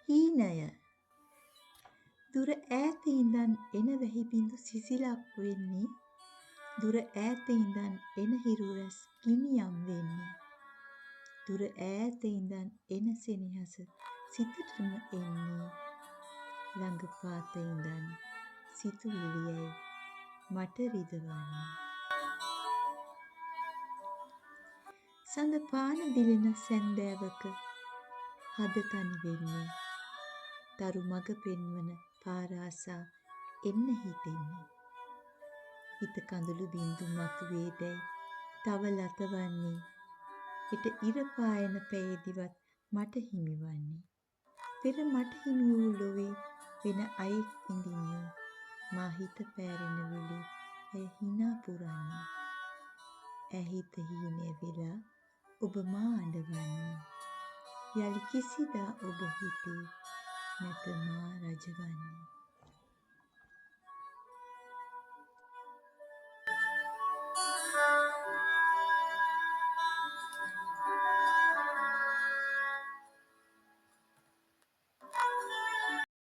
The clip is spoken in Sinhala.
හීනය දුර ඈත ඉඳන් එන වැහි බිඳු සිසිලක් වෙන්නේ දුර ඈත ඉඳන් එන හිරු රැස් ගිනියම් වෙන්නේ දුර ඈත ඉඳන් එන සෙනෙහස සිතටම එන්නේ ළඟ පාත ඉඳන් සිතුවිලියයි මට රිදවන්නේ සඳ පාන දිලෙන සැන්දෑවක හද තනි වෙන්නේ තරු මඟ පෙන්වන පාර ආසා එන්න හිතෙන්නේ හිත කඳුළු බින්දු මතුවේදැයි තව ලතවන්නේ හෙට ඉර පායන පැයේදිවත් මට හිමිවන්නේ පෙර මට හිමි වූ ලොවේ වෙන අයෙක් ඉඳින්නේ මා හිත පෑරෙන වෙලේ ඇය හිනා පුරන්නේ ඇහිත හීනය වෙලා ඔබ මා අඬවන්නේ යලි කිසිදා ඔබ හිතේ නැත මා රජවන්නේ